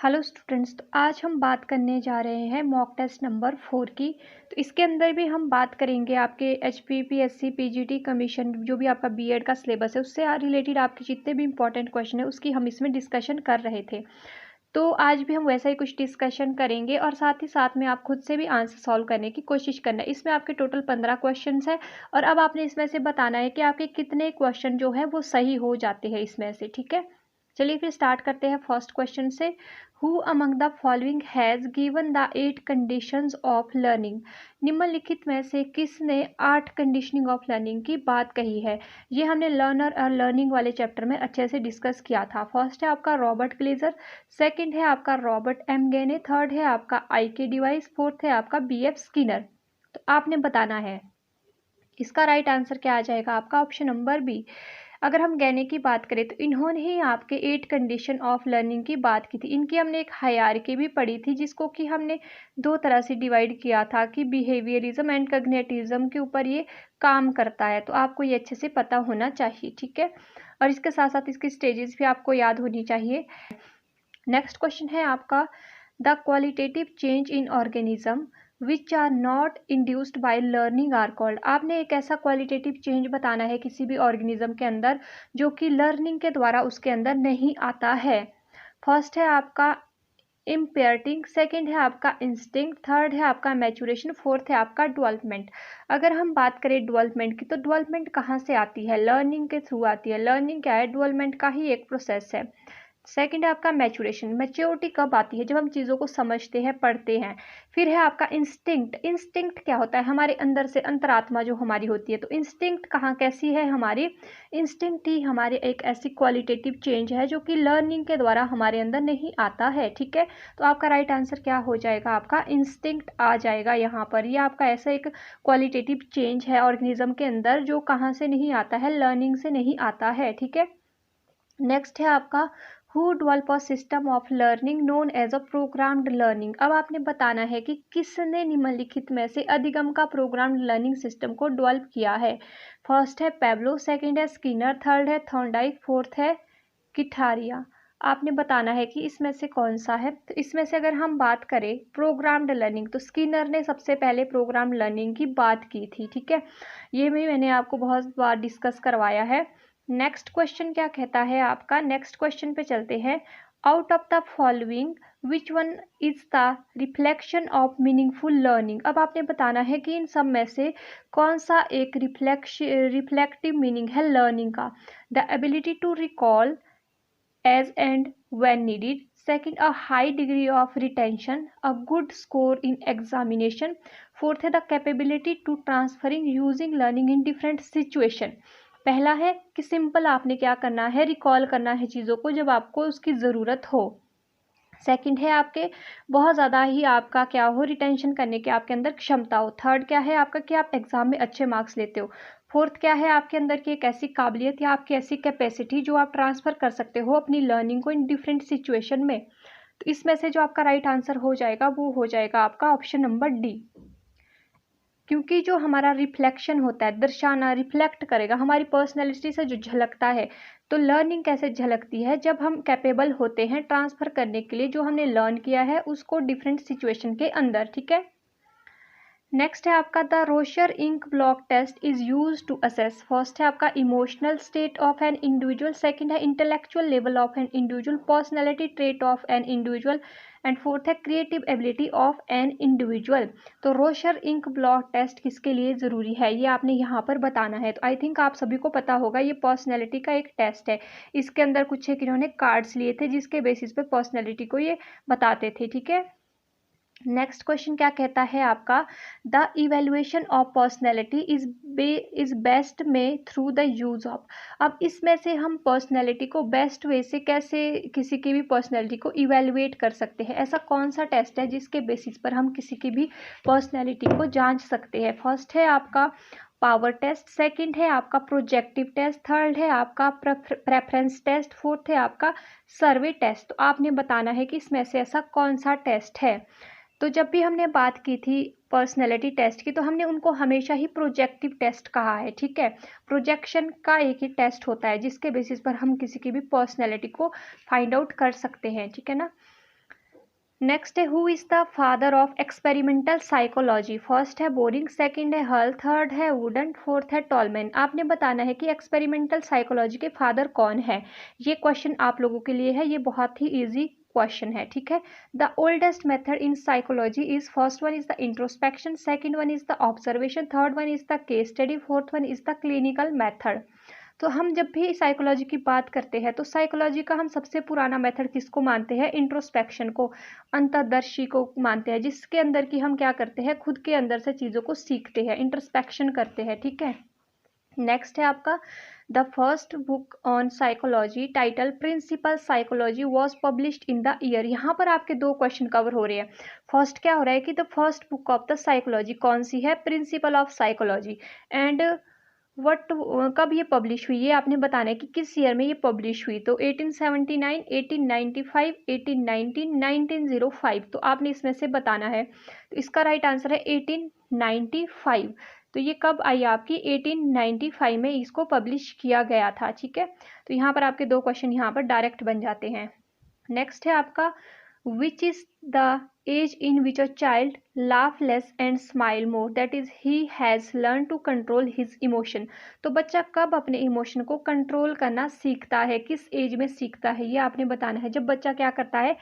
Hello students. तो आज हम बात करने जा रहे हैं मॉक टेस्ट नंबर 4 की। तो इसके अंदर भी हम बात करेंगे आपके HPPSC PGT कमीशन जो भी आपका बीएड का सिलेबस है उससे रिलेटेड आपके जितने भी इंपॉर्टेंट क्वेश्चन है उसकी हम इसमें डिस्कशन कर रहे थे। तो आज भी हम वैसा ही कुछ डिस्कशन करेंगे और साथ ही साथ में आप खुद से भी आंसर सॉल्व करने की कोशिश करना है। इसमें आपके टोटल 15 क्वेश्चन है और अब आपने इसमें से बताना है कि आपके कितने क्वेश्चन जो है वो सही हो जाते हैं इसमें से। ठीक है, चलिए फिर स्टार्ट करते हैं फर्स्ट क्वेश्चन से। Who among the following has given the 8 conditions of learning. निम्नलिखित में से किसने 8 कंडीशनिंग ऑफ लर्निंग की बात कही है। ये हमने लर्नर और लर्निंग वाले चैप्टर में अच्छे से डिस्कस किया था। फर्स्ट है आपका रॉबर्ट ग्लेजर, सेकंड है आपका रॉबर्ट एम गेने, थर्ड है आपका IK डिवाइस, फोर्थ है आपका BF स्किनर। तो आपने बताना है इसका राइट आंसर क्या आ जाएगा आपका ऑप्शन नंबर बी। अगर हम गैने की बात करें तो इन्होंने ही आपके 8 कंडीशन ऑफ लर्निंग की बात की थी। इनकी हमने एक हायरार्की भी पढ़ी थी जिसको कि हमने दो तरह से डिवाइड किया था कि बिहेवियरिज्म एंड कॉग्निटिविज्म के ऊपर ये काम करता है। तो आपको ये अच्छे से पता होना चाहिए, ठीक है। और इसके साथ साथ इसकी स्टेजेस भी आपको याद होनी चाहिए। नेक्स्ट क्वेश्चन है आपका the qualitative change in organism which are not induced by learning are called. आपने एक ऐसा क्वालिटेटिव चेंज बताना है किसी भी ऑर्गेनिज्म के अंदर जो कि लर्निंग के द्वारा उसके अंदर नहीं आता है। फर्स्ट है आपका इम्पेयरिंग, सेकेंड है आपका इंस्टिंक्ट, थर्ड है आपका मैचुरेशन, फोर्थ है आपका डेवलपमेंट। अगर हम बात करें डेवलपमेंट की तो डेवलपमेंट कहाँ से आती है, लर्निंग के थ्रू आती है। लर्निंग क्या है, डेवलपमेंट का ही एक प्रोसेस है। सेकंड है आपका मैच्योरेशन, मैच्योरिटी कब आती है, जब हम चीज़ों को समझते हैं, पढ़ते हैं। फिर है आपका इंस्टिंक्ट, इंस्टिंक्ट क्या होता है, हमारे अंदर से अंतरात्मा जो हमारी होती है। तो इंस्टिंक्ट कहाँ कैसी है हमारी, इंस्टिंक्ट ही हमारे एक ऐसी क्वालिटेटिव चेंज है जो कि लर्निंग के द्वारा हमारे अंदर नहीं आता है, ठीक है। तो आपका राइट आंसर क्या हो जाएगा, आपका इंस्टिंक्ट आ जाएगा यहाँ पर। ये आपका ऐसा एक क्वालिटेटिव चेंज है ऑर्गेनिज्म के अंदर जो कहाँ से नहीं आता है, लर्निंग से नहीं आता है, ठीक है। नेक्स्ट है आपका who develop a system of learning known as a programmed learning. अब आपने बताना है कि किसने निम्नलिखित में से अधिगम का प्रोग्राम्ड लर्निंग सिस्टम को डेवलप किया है। फर्स्ट है पेब्लो, सेकंड है स्किनर, थर्ड है थॉर्नडाइक, फोर्थ है किठारिया। आपने बताना है कि इसमें से कौन सा है। तो इसमें से अगर हम बात करें प्रोग्राम्ड लर्निंग तो स्किनर ने सबसे पहले प्रोग्राम्ड लर्निंग की बात की थी, ठीक है। ये भी मैंने आपको बहुत बार डिस्कस करवाया है। नेक्स्ट क्वेश्चन क्या कहता है आपका, नेक्स्ट क्वेश्चन पे चलते हैं। Out of the following which one is the reflection of meaningful learning. अब आपने बताना है कि इन सब में से कौन सा एक रिफ्लेक्टिव मीनिंग है लर्निंग का। The ability to recall as and when needed, second a high degree of retention, a good score in examination, fourth है the capability to transferring using learning in different situation। पहला है कि simple आपने क्या करना है, recall करना है चीज़ों को जब आपको उसकी ज़रूरत हो। सेकंड है आपके बहुत ज़्यादा ही आपका क्या हो, रिटेंशन करने की आपके अंदर क्षमता हो। थर्ड क्या है आपका कि आप एग्जाम में अच्छे मार्क्स लेते हो। फोर्थ क्या है आपके अंदर की एक ऐसी काबिलियत या आपकी ऐसी कैपेसिटी जो आप ट्रांसफ़र कर सकते हो अपनी लर्निंग को इन डिफरेंट सिचुएशन में। तो इसमें से जो आपका राइट आंसर हो जाएगा वो हो जाएगा आपका ऑप्शन नंबर डी। क्योंकि जो हमारा रिफ्लेक्शन होता है, दर्शाना, रिफ्लेक्ट करेगा हमारी पर्सनैलिटी से जो झलकता है। तो लर्निंग कैसे झलकती है, जब हम कैपेबल होते हैं ट्रांसफ़र करने के लिए जो हमने लर्न किया है उसको डिफरेंट सिचुएशन के अंदर, ठीक है। नेक्स्ट है आपका the Rorschach ink blot test is use to assess. First है आपका emotional state of an individual, second है intellectual level of an individual, personality trait of an individual, and fourth है creative ability of an individual. तो Rorschach ink blot test किसके लिए ज़रूरी है ये आपने यहाँ पर बताना है। तो आई थिंक आप सभी को पता होगा ये पर्सनैलिटी का एक टेस्ट है। इसके अंदर कुछ एक इन्होंने कार्ड्स लिए थे जिसके बेसिस पे पर्सनैलिटी को ये बताते थे, ठीक है। नेक्स्ट क्वेश्चन क्या कहता है आपका the evaluation of personality is best में थ्रू द यूज ऑफ। अब इसमें से हम पर्सनैलिटी को बेस्ट वे से कैसे किसी की भी पर्सनैलिटी को इवेल्युएट कर सकते हैं, ऐसा कौन सा टेस्ट है जिसके बेसिस पर हम किसी की भी पर्सनैलिटी को जांच सकते हैं। फर्स्ट है आपका पावर टेस्ट, सेकंड है आपका प्रोजेक्टिव टेस्ट, थर्ड है आपका प्रेफरेंस टेस्ट, फोर्थ है आपका सर्वे टेस्ट। तो आपने बताना है कि इसमें से ऐसा कौन सा टेस्ट है। तो जब भी हमने बात की थी पर्सनैलिटी टेस्ट की तो हमने उनको हमेशा ही प्रोजेक्टिव टेस्ट कहा है, ठीक है। प्रोजेक्शन का एक ही टेस्ट होता है जिसके बेसिस पर हम किसी की भी पर्सनैलिटी को फाइंड आउट कर सकते हैं, ठीक है ना। नेक्स्ट है who is the father of experimental psychology. First है बोरिंग, सेकंड है हल, थर्ड है वुडन, फोर्थ है टॉलमैन। आपने बताना है कि एक्सपेरिमेंटल साइकोलॉजी के फादर कौन है। ये क्वेश्चन आप लोगों के लिए है, ये बहुत ही ईजी क्वेश्चन है, ठीक है। The oldest method in psychology is, first one is the introspection, second one is the observation, third one is the case study, fourth one is the clinical method. तो हम जब भी साइकोलॉजी की बात करते हैं तो साइकोलॉजी का हम सबसे पुराना मेथड किसको मानते हैं, इंट्रोस्पेक्शन को, अंतर्दर्शी को मानते हैं, जिसके अंदर की हम क्या करते हैं, खुद के अंदर से चीज़ों को सीखते हैं, इंट्रोस्पेक्शन करते हैं, ठीक है। नेक्स्ट है आपका the first book on psychology title principle psychology was published in the year. यहाँ पर आपके दो क्वेश्चन कवर हो रहे हैं। फर्स्ट क्या हो रहा है कि the first book of the psychology कौन सी है, principle of psychology, and what कब ये पब्लिश हुई, ये आपने बताना है कि किस ईयर में ये पब्लिश हुई। तो 1879, 1895, 1819, 1905। तो आपने इसमें से बताना है। तो इसका राइट आंसर है 1895। तो ये कब आई आपकी, 1895 में इसको पब्लिश किया गया था, ठीक है। तो यहाँ पर आपके दो क्वेश्चन यहाँ पर डायरेक्ट बन जाते हैं। नेक्स्ट है आपका which is the age in which a child laugh less and smile more, that is he has learn to control his emotion. तो बच्चा कब अपने इमोशन को कंट्रोल करना सीखता है, किस एज में सीखता है, ये आपने बताना है। जब बच्चा क्या करता है,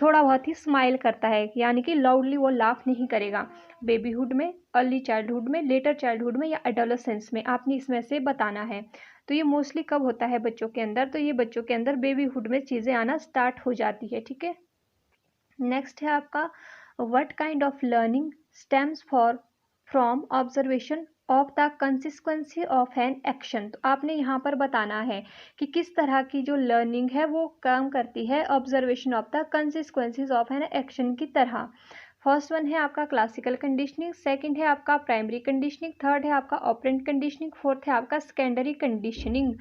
थोड़ा बहुत ही स्माइल करता है, यानी कि लाउडली वो लाफ नहीं करेगा, बेबीहुड में, अर्ली चाइल्डहुड में, लेटर चाइल्डहुड में या एडोलेसेंस में, आपने इसमें से बताना है। तो ये मोस्टली कब होता है बच्चों के अंदर, तो ये बच्चों के अंदर बेबीहुड में चीज़ें आना स्टार्ट हो जाती है, ठीक है। नेक्स्ट है आपका what kind of learning stems for from observation of the consequence of an action. तो आपने यहाँ पर बताना है कि किस तरह की जो लर्निंग है वो काम करती है observation of the consequences of an action की तरह। फर्स्ट वन है आपका क्लासिकल कंडीशनिंग, सेकंड है आपका प्राइमरी कंडीशनिंग, थर्ड है आपका ऑपरेंट कंडीशनिंग, फोर्थ है आपका सेकेंडरी कंडीशनिंग।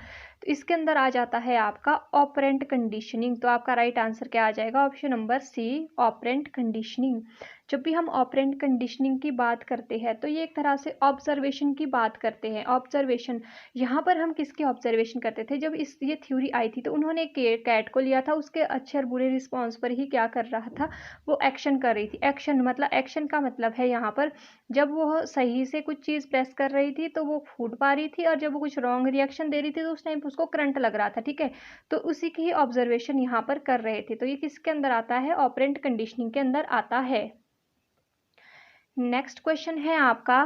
तो इसके अंदर आ जाता है आपका ऑपरेंट कंडीशनिंग। तो आपका राइट आंसर क्या आ जाएगा, option number C, operant conditioning. जब भी हम ऑपरेंट कंडीशनिंग की बात करते हैं तो ये एक तरह से ऑब्जर्वेशन की बात करते हैं। ऑब्जर्वेशन, यहाँ पर हम किसके ऑब्जर्वेशन करते थे, जब ये थ्योरी आई थी तो उन्होंने कैट को लिया था, उसके अच्छे और बुरे रिस्पॉन्स पर ही क्या कर रहा था, वो एक्शन कर रही थी। एक्शन मतलब, एक्शन का मतलब है यहाँ पर जब वो सही से कुछ चीज़ प्रेस कर रही थी तो वो फूट पा रही थी, और जब वो कुछ रॉन्ग रिएक्शन दे रही थी तो उस टाइम उसको करंट लग रहा था, ठीक है। तो उसी की ही ऑब्जर्वेशन यहाँ पर कर रहे थे। तो ये किसके अंदर आता है, ऑपरेंट कंडीशनिंग के अंदर आता है। नेक्स्ट क्वेश्चन है आपका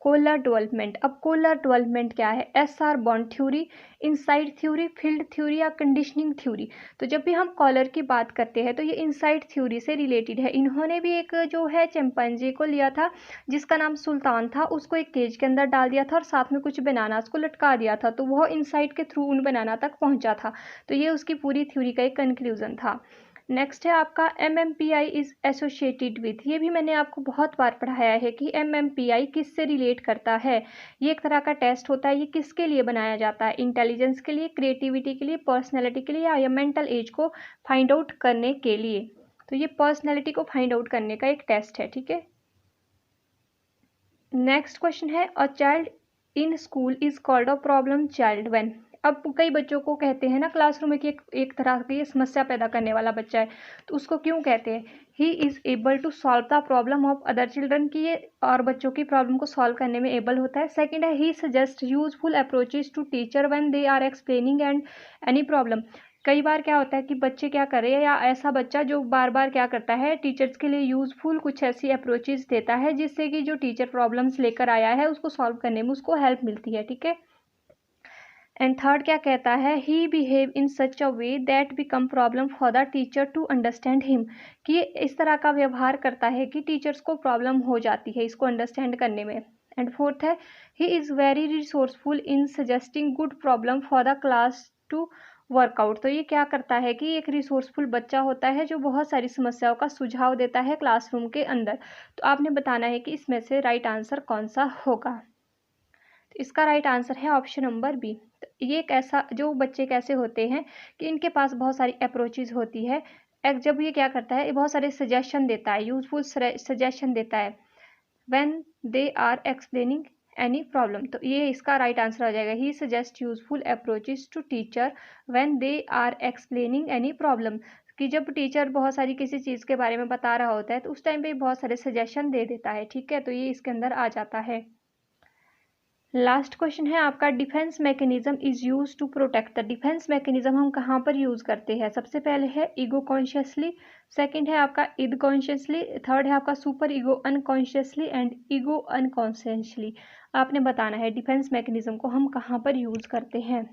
कोलर डेवलपमेंट। अब कोलर डेवलपमेंट क्या है, SR bond theory, inside theory, field theory या कंडीशनिंग थ्योरी। तो जब भी हम कॉलर की बात करते हैं तो ये इनसाइड थ्योरी से रिलेटेड है। इन्होंने भी एक जो है चिंपैंजी को लिया था जिसका नाम सुल्तान था, उसको एक केज के अंदर डाल दिया था और साथ में कुछ बनानास को लटका दिया था, तो वह इनसाइड के थ्रू उन बनाना तक पहुंचा था। तो ये उसकी पूरी थ्योरी का एक कंक्लूजन था। नेक्स्ट है आपका MMPI इज एसोसिएटेड विथ। ये भी मैंने आपको बहुत बार पढ़ाया है कि MMPI किससे रिलेट करता है। ये एक तरह का टेस्ट होता है, ये किसके लिए बनाया जाता है, इंटेलिजेंस के लिए, क्रिएटिविटी के लिए, पर्सनैलिटी के लिए या मेंटल एज को फाइंड आउट करने के लिए। तो ये पर्सनैलिटी को फाइंड आउट करने का एक टेस्ट है, ठीक है। नेक्स्ट क्वेश्चन है a child in school is called a problem child when. अब कई बच्चों को कहते हैं ना क्लासरूम में कि एक तरह की समस्या पैदा करने वाला बच्चा है, तो उसको क्यों कहते हैं, he is able to solve the problem of other children, की ये और बच्चों की प्रॉब्लम को सॉल्व करने में एबल होता है। सेकंड है he suggest useful approaches to teacher when they are explaining and any problem. कई बार क्या होता है कि बच्चे क्या कर रहे हैं, या ऐसा बच्चा जो बार बार क्या करता है, टीचर्स के लिए यूजफुल कुछ ऐसी अप्रोचेज देता है जिससे कि जो टीचर प्रॉब्लम्स लेकर आया है उसको सॉल्व करने में उसको हेल्प मिलती है, ठीक है। एंड थर्ड क्या कहता है, he behave in such a way that become problem for the teacher to understand him, कि ये इस तरह का व्यवहार करता है कि टीचर्स को प्रॉब्लम हो जाती है इसको अंडरस्टैंड करने में। एंड फोर्थ है he is very resourceful in suggesting good problem for the class to work out. तो ये क्या करता है कि एक रिसोर्सफुल बच्चा होता है जो बहुत सारी समस्याओं का सुझाव देता है क्लासरूम के अंदर। तो आपने बताना है कि इसमें से राइट आंसर कौन सा होगा। तो इसका राइट आंसर है ऑप्शन नंबर बी। तो ये एक ऐसा, जो बच्चे कैसे होते हैं कि इनके पास बहुत सारी अप्रोचेज होती है। जब ये क्या करता है, ये बहुत सारे सजेशन देता है, यूजफुल सजेशन देता है when they are explaining any problem. तो ये इसका राइट आंसर आ जाएगा, he suggest useful approaches to teacher when they are explaining any problem. कि जब टीचर बहुत सारी किसी चीज़ के बारे में बता रहा होता है तो उस टाइम पे बहुत सारे सजेशन दे देता है, ठीक है, तो ये इसके अंदर आ जाता है। लास्ट क्वेश्चन है आपका, defence mechanism is use to protect. The defence mechanism हम कहाँ पर यूज करते हैं? सबसे पहले है ईगो कॉन्शियसली, सेकंड है आपका इद कॉन्शियसली, थर्ड है आपका super ego unconsciously and ego unconsciously. आपने बताना है डिफेंस मैकेनिज्म को हम कहाँ पर यूज करते हैं।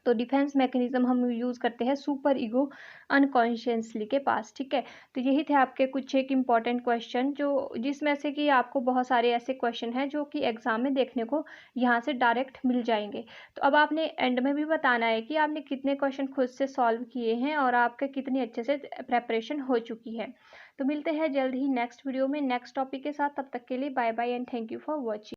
तो डिफेंस मैकेनिज्म हम यूज़ करते हैं सुपर ईगो अनकॉन्शियसली के पास, ठीक है। तो यही थे आपके कुछ एक इम्पॉर्टेंट क्वेश्चन, जो जिसमें से कि आपको बहुत सारे ऐसे क्वेश्चन हैं जो कि एग्जाम में देखने को यहाँ से डायरेक्ट मिल जाएंगे। तो अब आपने एंड में भी बताना है कि आपने कितने क्वेश्चन खुद से सॉल्व किए हैं और आपके कितनी अच्छे से प्रेपरेशन हो चुकी है। तो मिलते हैं जल्द ही नेक्स्ट वीडियो में नेक्स्ट टॉपिक के साथ। तब तक के लिए bye bye and thank you for watching.